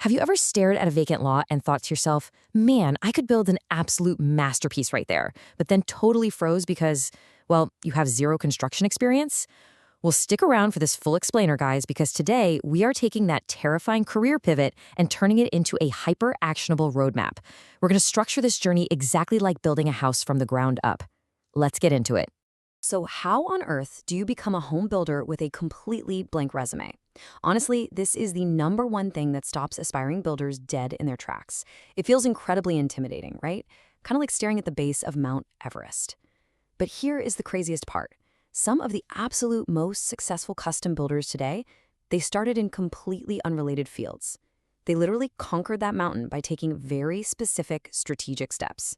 Have you ever stared at a vacant lot and thought to yourself, man, I could build an absolute masterpiece right there, but then totally froze because, well, you have zero construction experience? Well, stick around for this full explainer, guys, because today we are taking that terrifying career pivot and turning it into a hyper-actionable roadmap. We're going to structure this journey exactly like building a house from the ground up. Let's get into it. So how on earth do you become a home builder with a completely blank resume? Honestly, this is the number one thing that stops aspiring builders dead in their tracks. It feels incredibly intimidating, right? Kind of like staring at the base of Mount Everest. But here is the craziest part. Some of the absolute most successful custom builders today, they started in completely unrelated fields. They literally conquered that mountain by taking very specific strategic steps.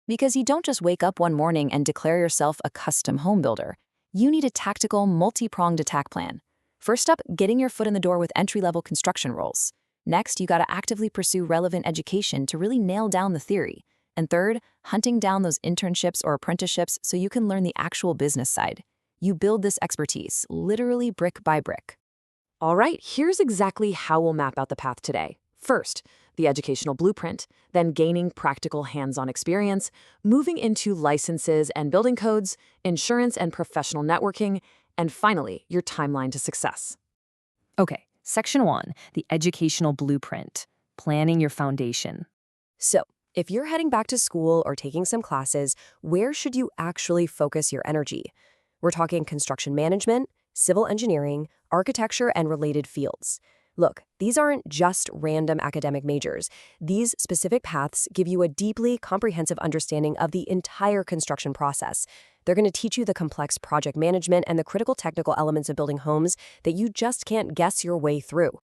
Because you don't just wake up one morning and declare yourself a custom home builder. You need a tactical, multi-pronged attack plan. First up, getting your foot in the door with entry-level construction roles. Next, you gotta actively pursue relevant education to really nail down the theory. And third, hunting down those internships or apprenticeships so you can learn the actual business side. You build this expertise, literally brick by brick. All right, here's exactly how we'll map out the path today. First, the educational blueprint, then gaining practical hands-on experience, moving into licenses and building codes, insurance and professional networking, and finally, your timeline to success. Okay, section 1, the educational blueprint, planning your foundation. So, if you're heading back to school or taking some classes, where should you actually focus your energy? We're talking construction management, civil engineering, architecture, and related fields. Look, these aren't just random academic majors. These specific paths give you a deeply comprehensive understanding of the entire construction process. They're going to teach you the complex project management and the critical technical elements of building homes that you just can't guess your way through.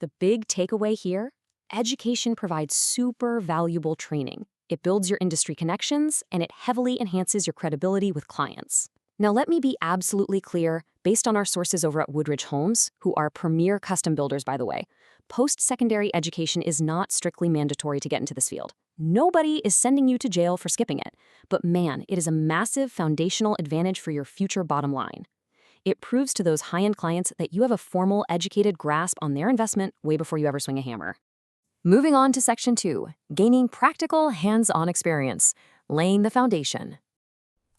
The big takeaway here? Education provides super valuable training. It builds your industry connections, and it heavily enhances your credibility with clients. Now, let me be absolutely clear, based on our sources over at Woodridge Homes, who are premier custom builders, by the way, post-secondary education is not strictly mandatory to get into this field. Nobody is sending you to jail for skipping it. But man, it is a massive foundational advantage for your future bottom line. It proves to those high-end clients that you have a formal, educated grasp on their investment way before you ever swing a hammer. Moving on to section 2, gaining practical, hands-on experience, laying the foundation.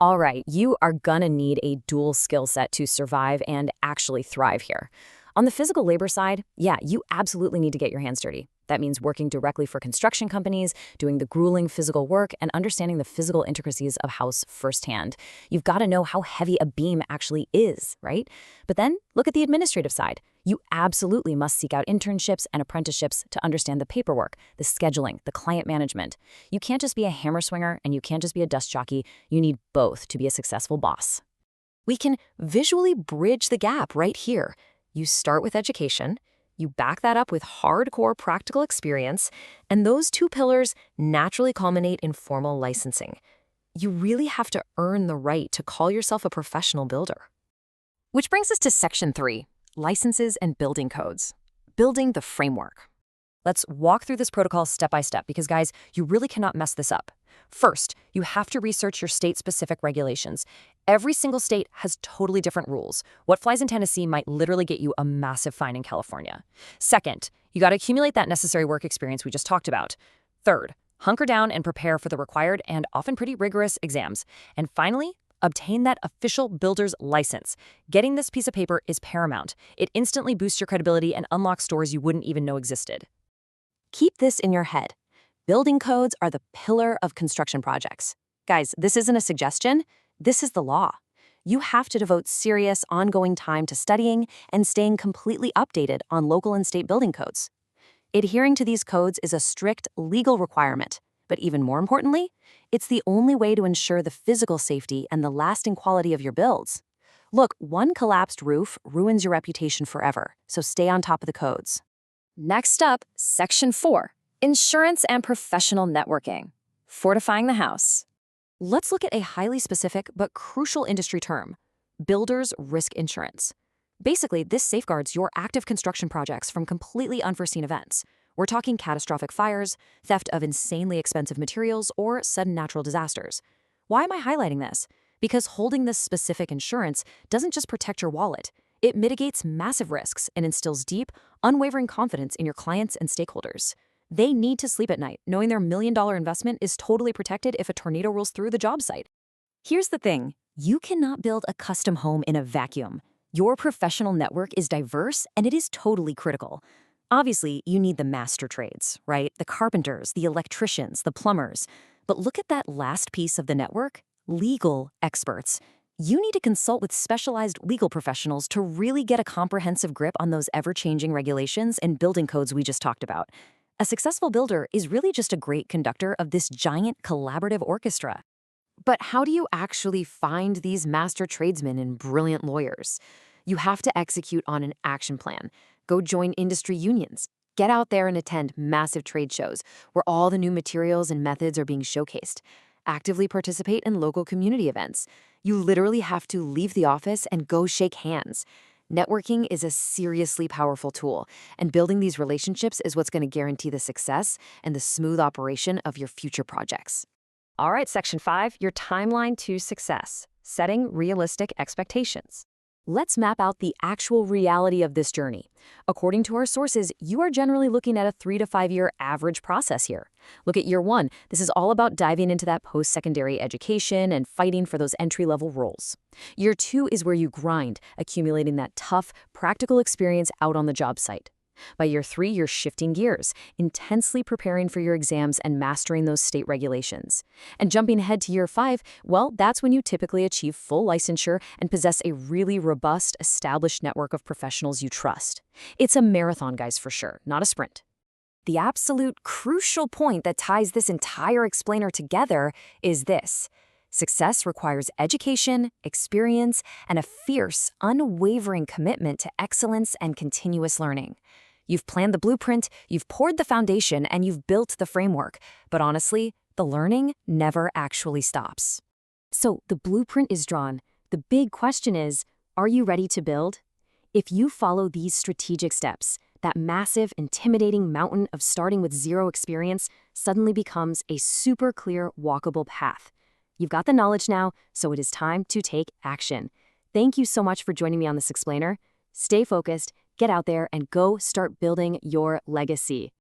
All right, you are gonna need a dual skill set to survive and actually thrive here. On the physical labor side, yeah, you absolutely need to get your hands dirty. That means working directly for construction companies, doing the grueling physical work, and understanding the physical intricacies of house firsthand. You've got to know how heavy a beam actually is, right? But then look at the administrative side. You absolutely must seek out internships and apprenticeships to understand the paperwork, the scheduling, the client management. You can't just be a hammer swinger and you can't just be a dust jockey. You need both to be a successful boss. We can visually bridge the gap right here. You start with education, you back that up with hardcore practical experience, and those two pillars naturally culminate in formal licensing. You really have to earn the right to call yourself a professional builder. Which brings us to section 3, licenses and building codes, building the framework. Let's walk through this protocol step by step because, guys, you really cannot mess this up. First, you have to research your state-specific regulations. Every single state has totally different rules. What flies in Tennessee might literally get you a massive fine in California. Second, you got to accumulate that necessary work experience we just talked about. Third, hunker down and prepare for the required and often pretty rigorous exams. And finally, obtain that official builder's license. Getting this piece of paper is paramount. It instantly boosts your credibility and unlocks doors you wouldn't even know existed. Keep this in your head. Building codes are the pillar of construction projects. Guys, this isn't a suggestion. This is the law. You have to devote serious, ongoing time to studying and staying completely updated on local and state building codes. Adhering to these codes is a strict legal requirement, but even more importantly, it's the only way to ensure the physical safety and the lasting quality of your builds. Look, one collapsed roof ruins your reputation forever, so stay on top of the codes. Next up, section 4, insurance and professional networking, fortifying the house. Let's look at a highly specific but crucial industry term, builder's risk insurance. Basically, this safeguards your active construction projects from completely unforeseen events. We're talking catastrophic fires, theft of insanely expensive materials, or sudden natural disasters. Why am I highlighting this? Because holding this specific insurance doesn't just protect your wallet, It mitigates massive risks and instills deep, unwavering confidence in your clients and stakeholders. They need to sleep at night, knowing their $1 million investment is totally protected if a tornado rolls through the job site. Here's the thing. You cannot build a custom home in a vacuum. Your professional network is diverse, and it is totally critical. Obviously, you need the master trades, right? The carpenters, the electricians, the plumbers. But look at that last piece of the network, legal experts. You need to consult with specialized legal professionals to really get a comprehensive grip on those ever-changing regulations and building codes we just talked about. A successful builder is really just a great conductor of this giant collaborative orchestra. But how do you actually find these master tradesmen and brilliant lawyers? You have to execute on an action plan. Go join industry unions. Get out there and attend massive trade shows where all the new materials and methods are being showcased. Actively participate in local community events. You literally have to leave the office and go shake hands. Networking is a seriously powerful tool, and building these relationships is what's going to guarantee the success and the smooth operation of your future projects. All right, Section 5, your timeline to success, setting realistic expectations. Let's map out the actual reality of this journey. According to our sources, you are generally looking at a 3 to 5 year average process here. Look at year 1. This is all about diving into that post-secondary education and fighting for those entry-level roles. Year 2 is where you grind, accumulating that tough, practical experience out on the job site. By year 3, you're shifting gears, intensely preparing for your exams and mastering those state regulations. And jumping ahead to year 5, well, that's when you typically achieve full licensure and possess a really robust, established network of professionals you trust. It's a marathon, guys, for sure, not a sprint. The absolute crucial point that ties this entire explainer together is this. Success requires education, experience, and a fierce, unwavering commitment to excellence and continuous learning. You've planned the blueprint, you've poured the foundation, and you've built the framework. But honestly, the learning never actually stops. So the blueprint is drawn. The big question is, are you ready to build? If you follow these strategic steps, that massive, intimidating mountain of starting with zero experience suddenly becomes a super clear, walkable path. You've got the knowledge now, so it is time to take action. Thank you so much for joining me on this explainer. Stay focused, get out there, and go start building your legacy.